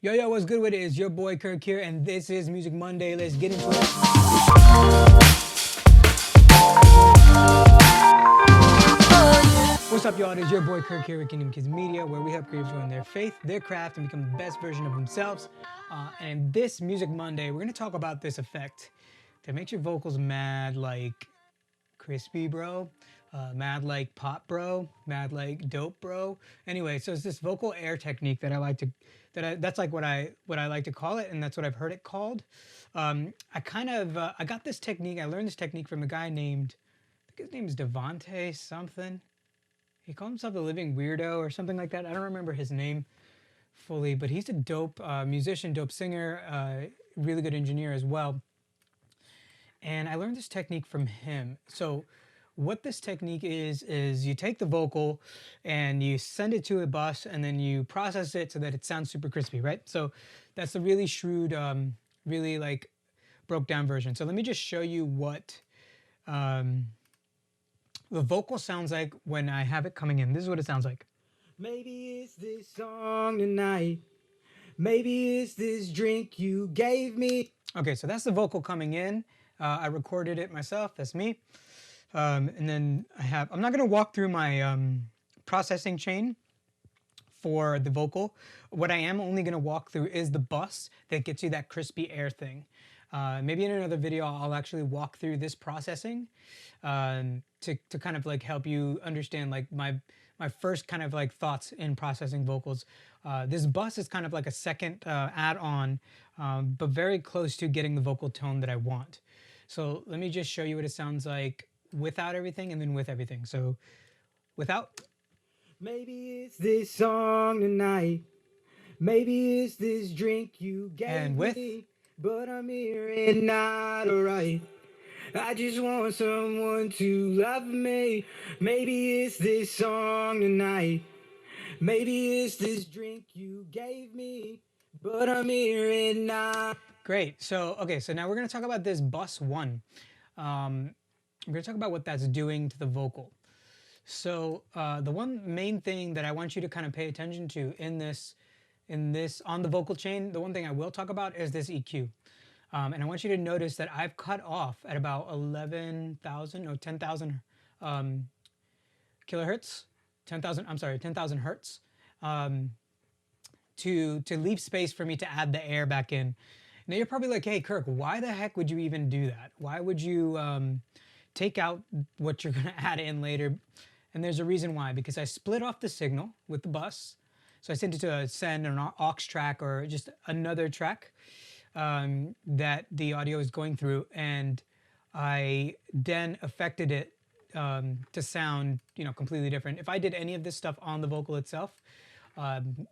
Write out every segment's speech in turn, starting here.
Yo, yo, what's good with it? It's your boy Kirk here, and this is Music Monday. Let's get into it. What's up, y'all? It's your boy Kirk here with Kingdom Kids Media, where we help creators grow in their faith, their craft, and become the best version of themselves. And this Music Monday, we're going to talk about this effect that makes your vocals mad like crispy, bro. Mad like pop, bro. Mad like dope, bro. Anyway, so it's this vocal air technique that I like to, that's like what I like to call it, and that's what I've heard it called. I got this technique. I learned this technique from a guy named, I think his name is Devonte something. He called himself the Living Weirdo or something like that. I don't remember his name fully, but he's a dope musician, dope singer, really good engineer as well. And I learned this technique from him. So what this technique is you take the vocal and you send it to a bus and then you process it so that it sounds super crispy, right? So that's a really shrewd, really like broke down version. So let me just show you what the vocal sounds like when I have it coming in. This is what it sounds like. Maybe it's this song tonight. Maybe it's this drink you gave me. Okay, so that's the vocal coming in. I recorded it myself. That's me. And then I'm not going to walk through my processing chain for the vocal. What I am only going to walk through is the bus that gets you that crispy air thing. Maybe in another video, I'll actually walk through this processing to kind of like help you understand like my first kind of like thoughts in processing vocals. This bus is kind of like a second add-on, but very close to getting the vocal tone that I want. So let me just show you what it sounds like without everything and then with everything. So without. Maybe it's this song tonight. Maybe it's this drink you gave me. But I'm here and not alright. I just want someone to love me. Maybe it's this song tonight. Maybe it's this drink you gave me. But I'm here and not. Great. So, okay, so now we're going to talk about this bus one. We're going to talk about what that's doing to the vocal. So the one main thing that I want you to kind of pay attention to in this on the vocal chain, the one thing I will talk about is this EQ. And I want you to notice that I've cut off at about 11,000 or 10,000 kilohertz, 10,000 hertz, to leave space for me to add the air back in. Now you're probably like, hey Kirk, why the heck would you even do that? Why would you take out what you're gonna add in later? And there's a reason why, because I split off the signal with the bus. So I sent it to a send an aux track or just another track that the audio is going through, and I then affected it to sound, completely different. If I did any of this stuff on the vocal itself,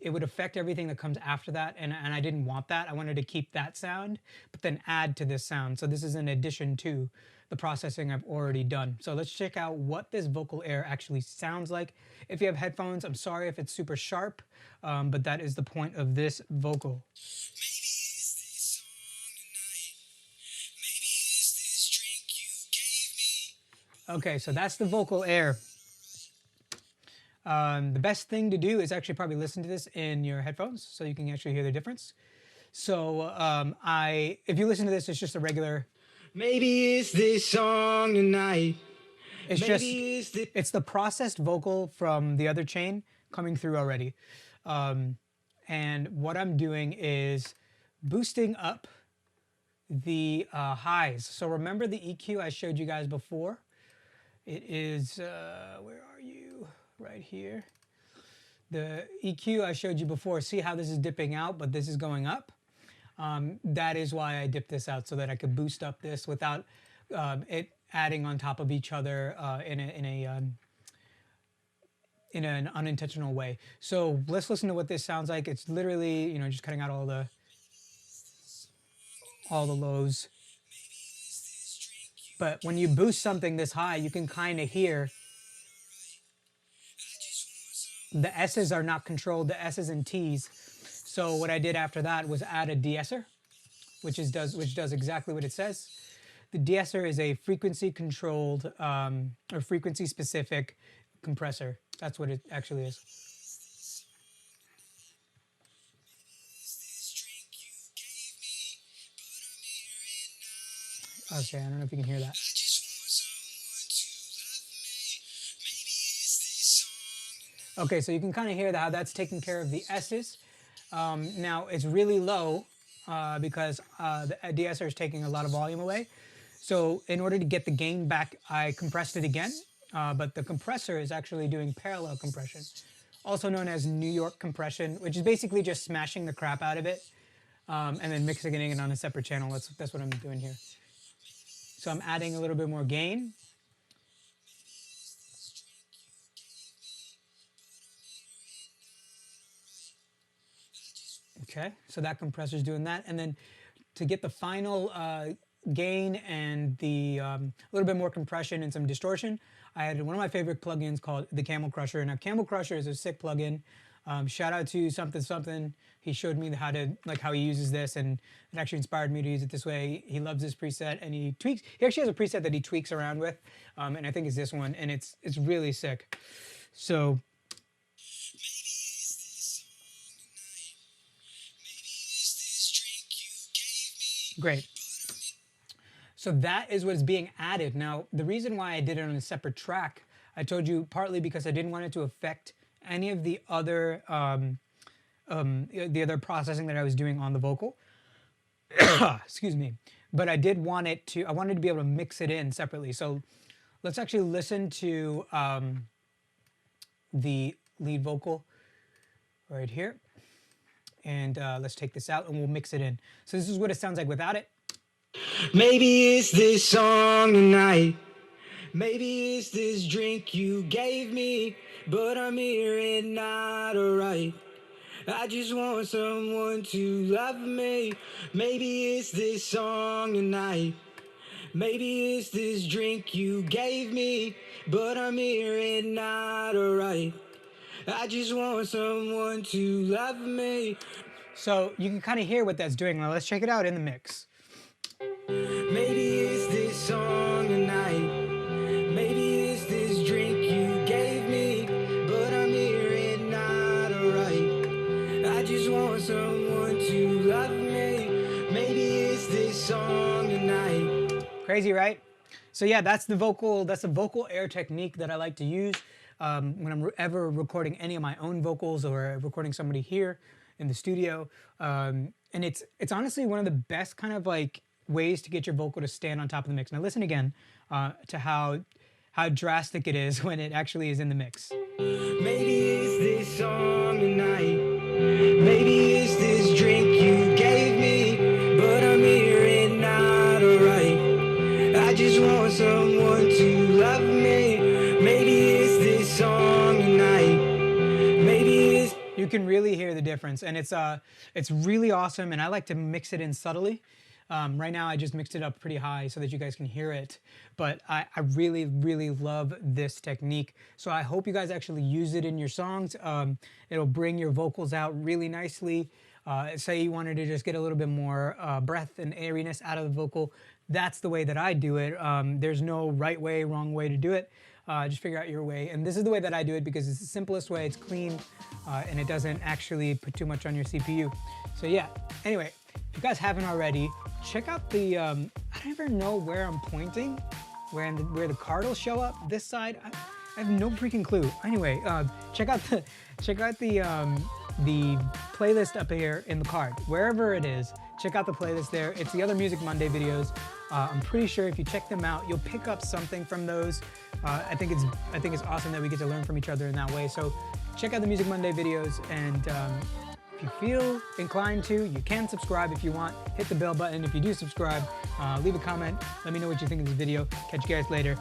it would affect everything that comes after that, and I didn't want that. I wanted to keep that sound, but then add to this sound. So this is in addition to the processing I've already done. So let's check out what this vocal air actually sounds like. If you have headphones, I'm sorry if it's super sharp, but that is the point of this vocal. Okay, so that's the vocal air. The best thing to do is actually probably listen to this in your headphones so you can actually hear the difference. So if you listen to this, it's just a regular. Maybe it's this song tonight. It's the processed vocal from the other chain coming through already. And what I'm doing is boosting up the highs. So remember the EQ I showed you guys before? It is, where are you? Right here. The EQ I showed you before, see how this is dipping out, but this is going up? That is why I dipped this out, so that I could boost up this without it adding on top of each other in an unintentional way. So let's listen to what this sounds like. It's literally, just cutting out all the lows. But when you boost something this high, you can kind of hear the S's are not controlled, the S's and T's. So what I did after that was add a de-esser, which does exactly what it says. The de-esser is a frequency controlled or frequency specific compressor. That's what it actually is. Okay, I don't know if you can hear that. Okay, so you can kind of hear how that's taking care of the S's. Now it's really low because the de-esser is taking a lot of volume away. So in order to get the gain back, I compressed it again, but the compressor is actually doing parallel compression, also known as New York compression, which is basically just smashing the crap out of it and then mixing it on a separate channel. That's what I'm doing here. So I'm adding a little bit more gain. Okay, so that compressor is doing that. And then to get the final gain and the little bit more compression and some distortion, I had one of my favorite plugins called the Camel Crusher. Now, Camel Crusher is a sick plugin. Shout out to something something. He showed me how he uses this, and it actually inspired me to use it this way. He loves this preset, and he tweaks. He actually has a preset that he tweaks around with, and I think it's this one, and it's really sick. So. Great. So that is what is being added. Now, the reason why I did it on a separate track, I told you partly because I didn't want it to affect any of the other processing that I was doing on the vocal. Excuse me. But I did want it to, I wanted to be able to mix it in separately. So let's actually listen to the lead vocal right here. And let's take this out and we'll mix it in. So this is what it sounds like without it. Maybe it's this song tonight. Maybe it's this drink you gave me, but I'm here and not alright. I just want someone to love me. Maybe it's this song tonight. Maybe it's this drink you gave me, but I'm here and not alright. I just want someone to love me. So you can kind of hear what that's doing. Now let's check it out in the mix. Maybe it's this song tonight. Maybe it's this drink you gave me, but I'm here and not alright. I just want someone to love me. Maybe it's this song tonight. Crazy, right? So yeah, that's the vocal air technique that I like to use when I'm ever recording any of my own vocals or recording somebody here in the studio. And it's honestly one of the best kind of like ways to get your vocal to stand on top of the mix. Now listen again to how drastic it is when it actually is in the mix. Maybe it's this song tonight. Maybe it's this drink you gave me, but I'm here and not alright. I just want someone to love me. Maybe it's this song tonight. Maybe it's... You can really hear the difference, and it's really awesome, and I like to mix it in subtly. Right now I just mixed it up pretty high so that you guys can hear it, but I really, really love this technique. So I hope you guys actually use it in your songs. It'll bring your vocals out really nicely. Say you wanted to just get a little bit more breath and airiness out of the vocal. That's the way that I do it. There's no right way, wrong way to do it. Just figure out your way. And this is the way that I do it because it's the simplest way, it's clean, and it doesn't actually put too much on your CPU. So yeah, anyway, if you guys haven't already, check out the, I never know where I'm pointing, where the card will show up. This side, I have no freaking clue. Anyway, check out the playlist up here in the card, wherever it is. Check out the playlist there. It's the other Music Monday videos. I'm pretty sure if you check them out, you'll pick up something from those. I think it's awesome that we get to learn from each other in that way. So check out the Music Monday videos, and if you feel inclined to, you can subscribe if you want. Hit the bell button if you do subscribe. Leave a comment. Let me know what you think of this video. Catch you guys later.